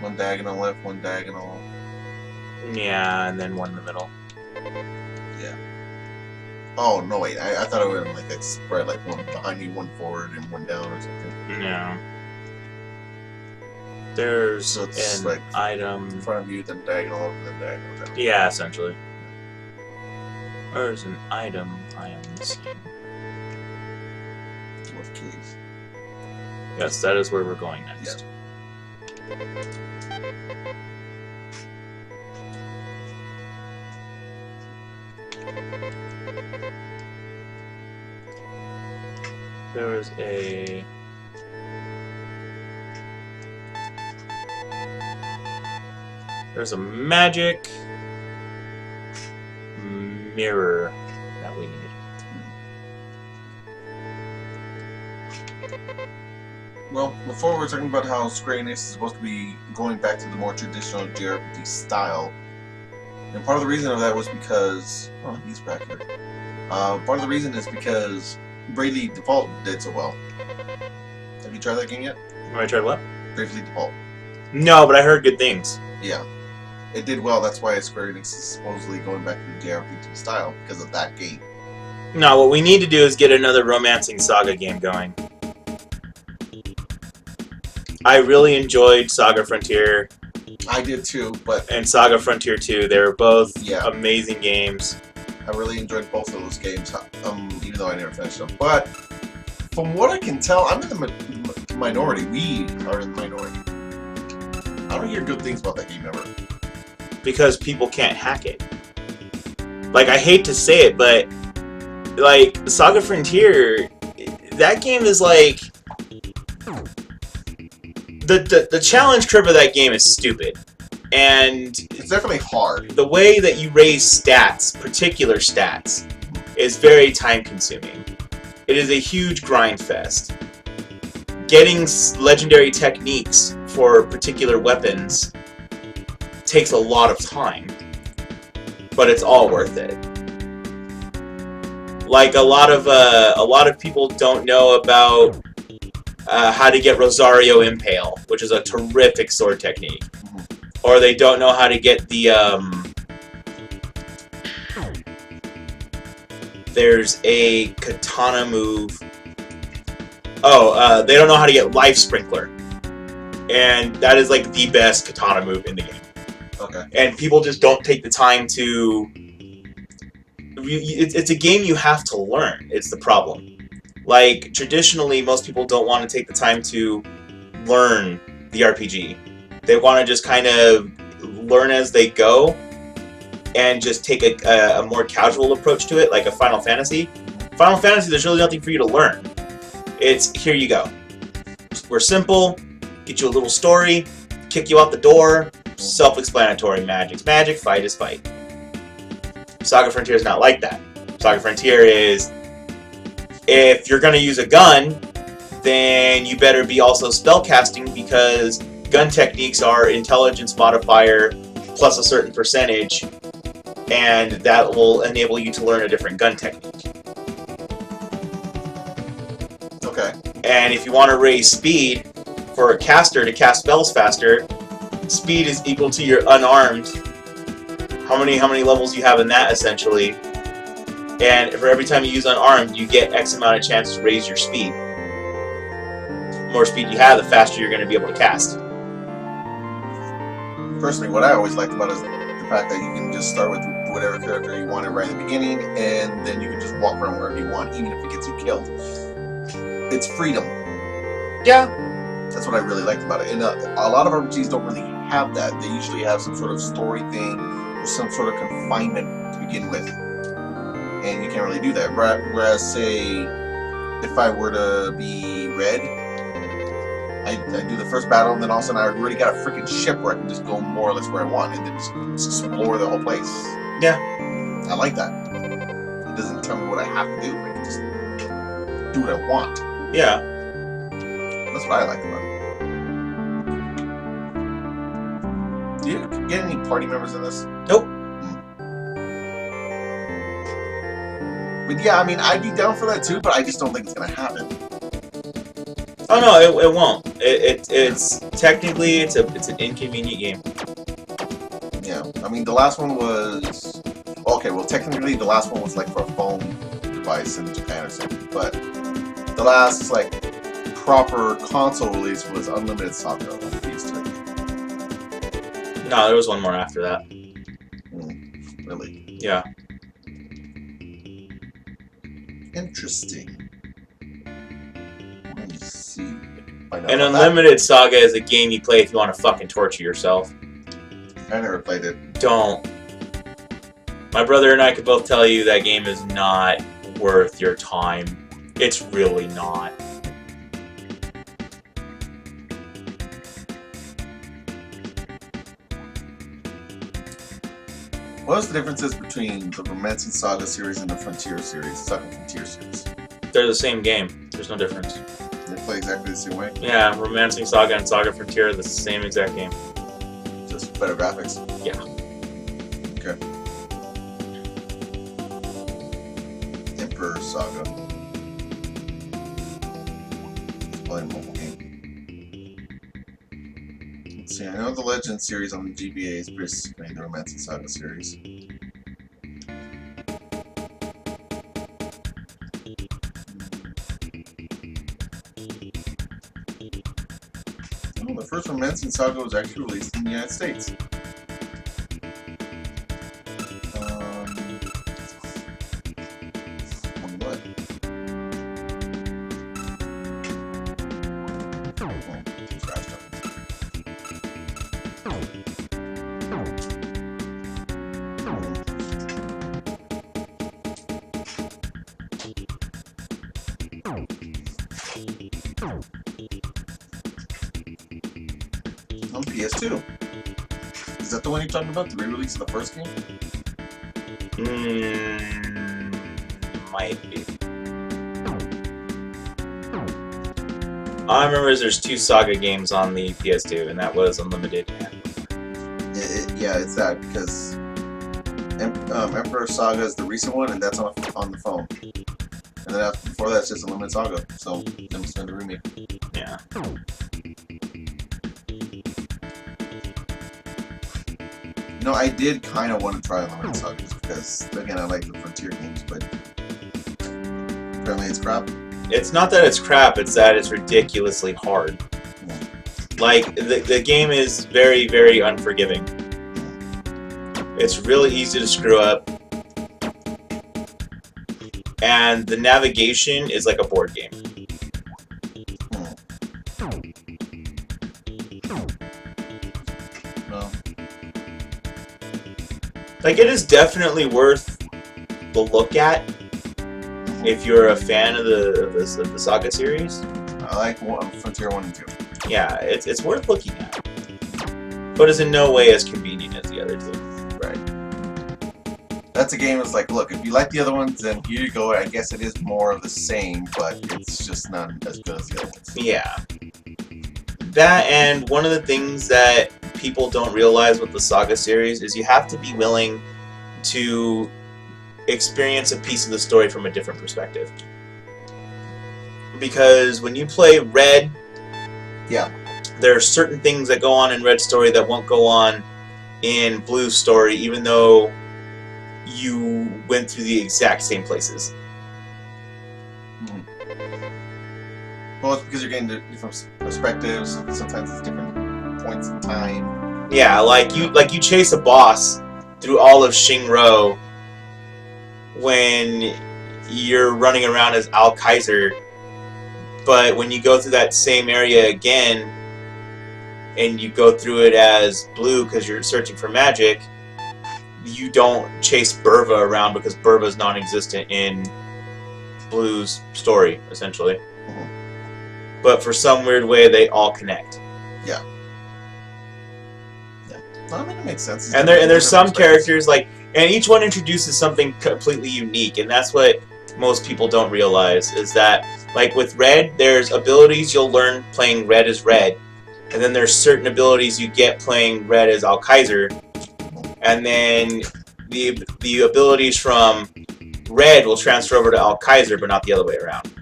One diagonal left, one diagonal. Yeah, and then one in the middle. Yeah. Oh, no, wait. I thought it would like spread, like one behind you, one forward, and one down or something. No. There's So it's an like item... in front of you, then diagonal up, then diagonal down. Yeah, essentially. There's an item I am missing. With keys. Yes, that is where we're going next. There is a... There's a magic mirror that we need. Well, before we're talking about how Square Enix is supposed to be going back to the more traditional JRPG style, and part of the reason of that was because... Oh, he's back here. Part of the reason is because Bravely Default did so well. Have you tried that game yet? Have I tried what? Bravely Default. No, but I heard good things. Yeah. It did well, that's why Square Enix is supposedly going back to the JRPG style, because of that game. No, what we need to do is get another Romancing SaGa game going. I really enjoyed SaGa Frontier. I did too, but... And SaGa Frontier 2. They were both Yeah. amazing games. I really enjoyed both of those games, even though I never finished them. But, from what I can tell, I'm in the minority. We are in the minority. I don't hear good things about that game ever. Because people can't hack it. Like, I hate to say it, but... Like, SaGa Frontier... That game is like... The challenge curve of that game is stupid. And... It's definitely hard. The way that you raise stats, particular stats, is very time-consuming. It is a huge grind fest. Getting legendary techniques for particular weapons takes a lot of time, but it's all worth it. Like a lot of people don't know about how to get Rosario Impale, which is a terrific sword technique, or they don't know how to get the there's a katana move. Oh, they don't know how to get Life Sprinkler, and that is like the best katana move in the game. Okay. And people just don't take the time to... It's a game you have to learn. It's the problem. Like, traditionally, most people don't want to take the time to learn the RPG. They want to just kind of learn as they go and just take a more casual approach to it, like a Final Fantasy. Final Fantasy, there's really nothing for you to learn. It's, here you go. We're simple, get you a little story, kick you out the door, self-explanatory. Magic's magic, fight is fight. SaGa Frontier is not like that. SaGa Frontier is, if you're going to use a gun, then you better be also spellcasting, because gun techniques are intelligence modifier plus a certain percentage, and that will enable you to learn a different gun technique. Okay. And if you want to raise speed for a caster to cast spells faster, speed is equal to your unarmed. How many levels you have in that, essentially. And for every time you use unarmed, you get X amount of chance to raise your speed. The more speed you have, the faster you're going to be able to cast. Personally, what I always liked about it is the fact that you can just start with whatever character you wanted right in the beginning, and then you can just walk around wherever you want, even if it gets you killed. It's freedom. Yeah. That's what I really liked about it. And a lot of RPGs don't really have that. They usually have some sort of story thing or some sort of confinement to begin with. And you can't really do that. Whereas, say, if I were to be Red, I do the first battle, and then all of a sudden I already got a freaking ship where I can just go more or less where I want, and then just explore the whole place. Yeah. I like that. It doesn't tell me what I have to do. I can just do what I want. Yeah. That's what I like about it. Do you get any party members in this? Nope. But yeah, I mean, I'd be down for that too, but I just don't think it's gonna happen. Oh no, it won't. It's technically it's an inconvenient game. Yeah, I mean the last one was okay. Well, technically the last one was like for a phone device in Japan or something, but the last like proper console release was Unlimited SaGa on PS2. No, there was one more after that. Really? Yeah. Interesting. Let me see. And Unlimited SaGa is a game you play if you want to fucking torture yourself. I never played it. Don't. My brother and I could both tell you that game is not worth your time. It's really not. What was the differences between the Reminising SaGa series and the Frontier series, SaGa Frontier series? They're the same game. There's no difference. They play exactly the same way? Yeah, Reminising SaGa and SaGa Frontier are the same exact game. Just better graphics? Yeah. Okay. Emperor SaGa. It's probably a mobile game. Let's see, I know the Legend series on the GBA is basically the Reminising SaGa series. Oh, the first Reminising SaGa was actually released in the United States. What? Oh, it's scratched up. On PS2. Is that the one you're talking about? The re-release of the first game? Might be. All I remember is there's two SaGa games on the PS2, and that was Unlimited and Yeah, it's that because Emperor SaGa is the recent one, and that's on the phone. And then before that, it's just Unlimited SaGa. So them spin the remake. yeah. You know, I did kind of want to try Unlimited SaGa just because, again, I like the Frontier games, but apparently it's crap. It's not that it's crap, it's that it's ridiculously hard. Like, the game is very, very unforgiving. It's really easy to screw up. And the navigation is like a board game. No. Like, it is definitely worth the look at if you're a fan of the SaGa series. I like Frontier 1 and 2. Yeah, it's worth looking at. But it's in no way as convenient as the other two. Right. That's a game that's like, look, if you like the other ones, then here you go. I guess it is more of the same, but it's just not as good as the other ones. Yeah. That, and one of the things that people don't realize with the SaGa series is you have to be willing to experience a piece of the story from a different perspective. Because when you play Red, yeah, there are certain things that go on in Red's story that won't go on in Blue's story, even though you went through the exact same places. Well, it's because you're getting different perspectives. Sometimes it's different points in time. Yeah, like you chase a boss through all of Shinro when you're running around as Al Kaiser, but when you go through that same area again and you go through it as Blue because you're searching for magic, you don't chase Burva around because Burva's non-existent in Blue's story, essentially. But for some weird way, they all connect. Yeah. No, I mean, it makes sense. And there's some characters, like, and each one introduces something completely unique, and that's what most people don't realize, is that, like, with Red, there's abilities you'll learn playing Red as Red, and then there's certain abilities you get playing Red as Al Kaiser, and then the abilities from Red will transfer over to Al Kaiser, but not the other way around.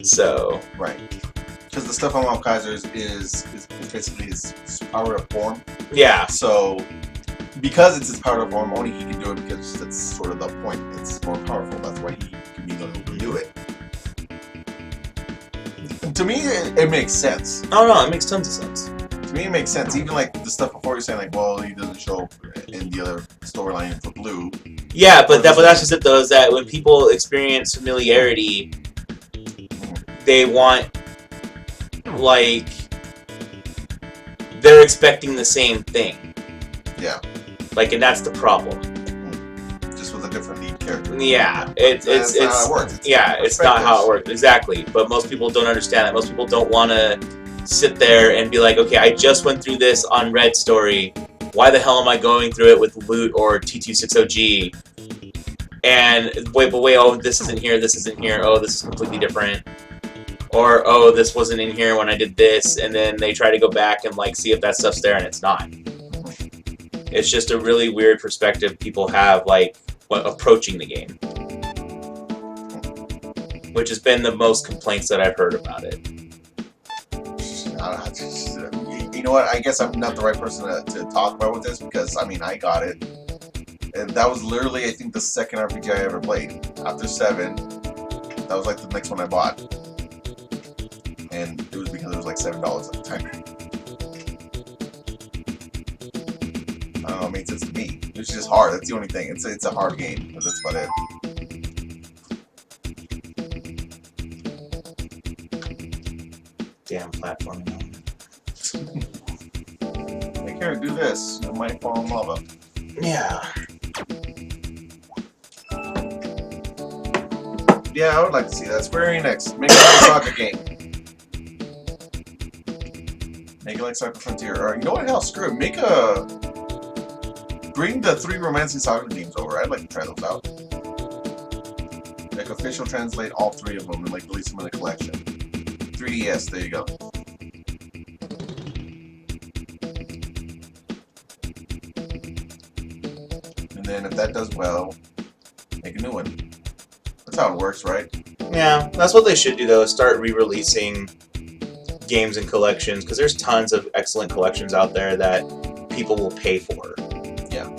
So Right. Because the stuff on Mount Kaiser is basically his power of form. yeah, So because it's his power of form, only he can do it because that's sort of the point. It's more powerful. That's why he can be the one who can do it. To me, it makes sense. oh no, it makes tons of sense. To me, it makes sense. Even like the stuff before, you're saying like, well, he doesn't show up in the other storyline for Blue. Yeah, but that's just it though. Is that when people experience familiarity, they want like they're expecting the same thing. Yeah. Like, and that's the problem. Just with a different lead character. Yeah, it's not how it works. It's not how it works exactly. But most people don't understand that. Most people don't want to sit there and be like, okay, I just went through this on Red Story. Why the hell am I going through it with Loot or T260G? And wait, oh, this isn't here. This isn't here. Oh, this is completely different. Or oh, this wasn't in here when I did this, and then they try to go back and like see if that stuff's there, and it's not. It's just a really weird perspective people have, like, approaching the game. Which has been the most complaints that I've heard about it. You know what? I guess I'm not the right person to talk about with this because, I mean, I got it. And that was literally, I think, the second RPG I ever played. After 7, that was like the next one I bought. And it was because it was like $7 at the time. I don't know, it made sense to me. It's just hard. That's the only thing. It's a hard game, but that's about it. Damn platforming. Like, here, do this. It might fall in lava. Yeah. Yeah, I would like to see that. Square Enix, make another SaGa game. Make it like SaGa Frontier. Or, you know what? Hell, screw it. Bring the 3 Romancing SaGa games over. I'd like to try those out. Like, official translate all 3 of them and like release them in a collection. 3DS, there you go. And then if that does well, make a new one. That's how it works, right? Yeah, that's what they should do though, is start re-releasing games and collections, because there's tons of excellent collections out there that people will pay for. Yeah.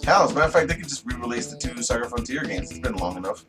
Hell, as a matter of fact, they could just re-release the 2 SaGa Frontier games. It's been long enough.